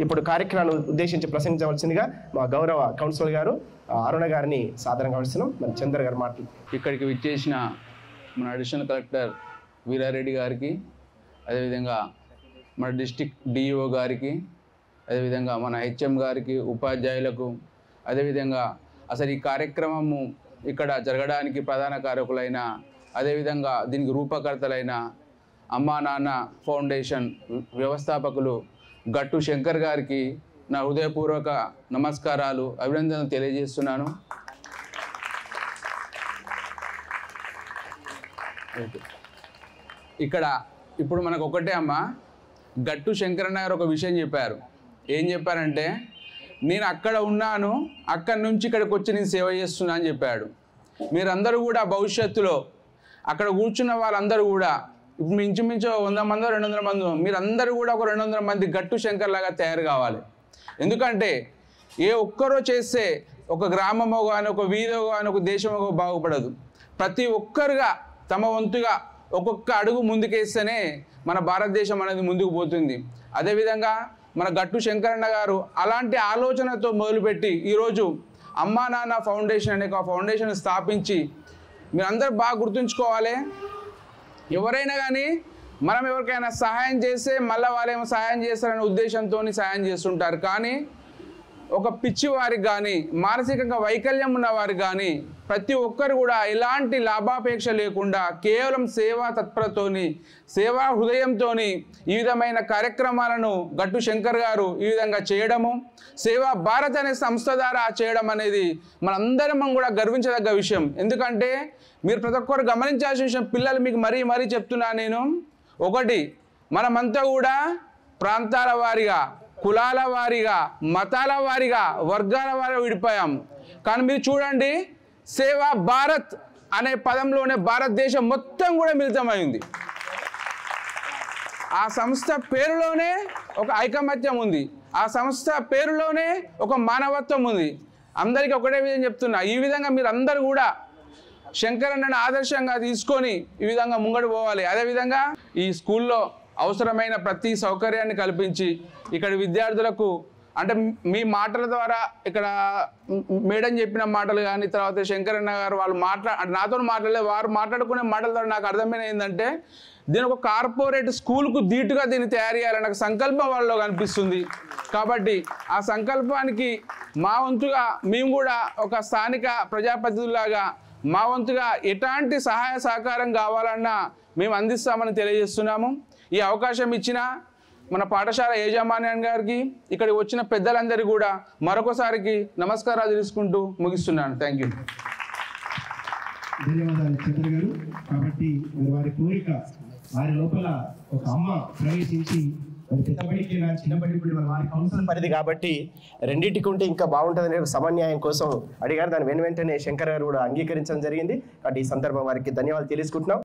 ఇప్పుడు కార్యక్రమాన్ని ఉద్దేశించి ప్రసంగించవలసిందిగా మా గౌరవ కౌన్సిలర్ గారు అరుణ గారిని సాధారణంగా వస్తున్నాం. మన చంద్ర గారు మాట్లాడు. ఇక్కడికి విచ్చేసిన మన అడిషనల్ కలెక్టర్ వీరారెడ్డి గారికి, అదేవిధంగా మన డిస్ట్రిక్ట్ డిఈఓ గారికి, అదేవిధంగా మన హెచ్ఎం గారికి, ఉపాధ్యాయులకు, అదేవిధంగా అసలు ఈ కార్యక్రమము ఇక్కడ జరగడానికి ప్రధాన కారకులైన, అదేవిధంగా దీనికి రూపకర్తలైన అమ్మా నాన్న ఫౌండేషన్ వ్యవస్థాపకులు గట్టు శంకర్ గారికి నా హృదయపూర్వక నమస్కారాలు, అభినందనలు తెలియజేస్తున్నాను. ఇక్కడ ఇప్పుడు మనకు ఒకటే అమ్మ, గట్టు శంకరన్న గారు ఒక విషయం చెప్పారు. ఏం చెప్పారంటే, నేను అక్కడ ఉన్నాను, అక్కడి నుంచి ఇక్కడికి వచ్చి నేను సేవ చేస్తున్నా అని చెప్పాడు. మీరందరూ కూడా భవిష్యత్తులో అక్కడ కూర్చున్న వాళ్ళందరూ కూడా ఇప్పుడు మీ ఇంచుమించు 100 మందో 200 మందో మీరందరూ కూడా ఒక 200 మంది గట్టు శంకర్ లాగా తయారు కావాలి. ఎందుకంటే ఏ ఒక్కరో చేస్తే ఒక గ్రామమో కానీ, ఒక వీధో కానీ, ఒక దేశమో బాగుపడదు. ప్రతి ఒక్కరుగా తమ వంతుగా ఒక్కొక్క అడుగు ముందుకేస్తేనే మన భారతదేశం అనేది ముందుకు పోతుంది. అదేవిధంగా మన గట్టు శంకరన్న గారు అలాంటి ఆలోచనతో మొదలుపెట్టి ఈరోజు అమ్మా నాన్న ఫౌండేషన్ అనే ఒక ఫౌండేషన్ స్థాపించి, మీరందరూ బాగా గుర్తుంచుకోవాలి, ఎవరైనా కానీ మనం ఎవరికైనా సహాయం చేస్తే మళ్ళీ వాళ్ళేమో సహాయం చేస్తారనే ఉద్దేశంతో సహాయం చేస్తుంటారు. కానీ ఒక పిచ్చి వారికి కానీ, మానసికంగా వైకల్యం ఉన్న వారికి కానీ ప్రతి ఒక్కరు కూడా ఎలాంటి లాభాపేక్ష లేకుండా కేవలం సేవా తత్పరతోని, సేవా హృదయంతో ఈ విధమైన కార్యక్రమాలను గట్టు శంకర్ గారు ఈ విధంగా చేయడము, సేవా భారత్ అనే సంస్థ ద్వారా చేయడం అనేది మనందరం కూడా గర్వించదగ్గ విషయం. ఎందుకంటే మీరు ప్రతి ఒక్కరు గమనించాల్సిన విషయం, పిల్లలు మీకు మరీ చెప్తున్నా నేను, ఒకటి, మనమంతా కూడా ప్రాంతాల వారీగా, కులాల వారీగా, మతాల వారీగా, వర్గాల వారీగా విడిపోయాం. కానీ మీరు చూడండి, సేవా భారత్ అనే పదంలోనే భారతదేశం మొత్తం కూడా మిళితమైంది. ఆ సంస్థ పేరులోనే ఒక ఐకమత్యం ఉంది, ఆ సంస్థ పేరులోనే ఒక మానవత్వం ఉంది. అందరికీ ఒకటే విధంగా చెప్తున్నా, ఈ విధంగా మీరు అందరూ కూడా శంకరన్నను ఆదర్శంగా తీసుకొని ఈ విధంగా ముంగడు పోవాలి. అదేవిధంగా ఈ స్కూల్లో అవసరమైన ప్రతి సౌకర్యాన్ని కల్పించి ఇక్కడ విద్యార్థులకు, అంటే మీ మాటల ద్వారా, ఇక్కడ మేడం చెప్పిన మాటలు కానీ, తర్వాత శంకరన్న గారు వాళ్ళు నాతో మాట్లాడలేదు, వారు మాట్లాడుకునే మాటల ద్వారా నాకు అర్థమైన ఏంటంటే, దీని ఒక కార్పొరేట్ స్కూల్కు ధీటుగా దీన్ని తయారు చేయాలని నాకు సంకల్పం వాళ్ళలో కనిపిస్తుంది. కాబట్టి ఆ సంకల్పానికి మా వంతుగా మేము కూడా ఒక స్థానిక ప్రజాప్రతినిధులాగా మా వంతుగా ఎలాంటి సహాయ సహకారం కావాలన్నా మేము అందిస్తామని తెలియజేస్తున్నాము. ఈ అవకాశం ఇచ్చిన మన పాఠశాల యాజమాన్యం గారికి, ఇక్కడికి వచ్చిన పెద్దలందరికీ కూడా మరొకసారికి నమస్కారాలు తెలుసుకుంటూ ముగిస్తున్నాను. Thank you. ధన్యవాదాలు చంద్ర గారు. కాబట్టి వారి కోరిక, వారి లోపల ఒక అమ్మ ప్రవేశించి పెద్దబడికి చిన్నబడి వారి కౌన్సిల్ పరిధి కాబట్టి రెండింటికి ఉంటే ఇంకా బాగుంటుందనే సమన్యాయం కోసం అడిగారు. దాని వెంటనే శంకర్ గారు కూడా అంగీకరించడం జరిగింది. కాబట్టి ఈ సందర్భం వారికి ధన్యవాదాలు తెలుసుకుంటున్నాం.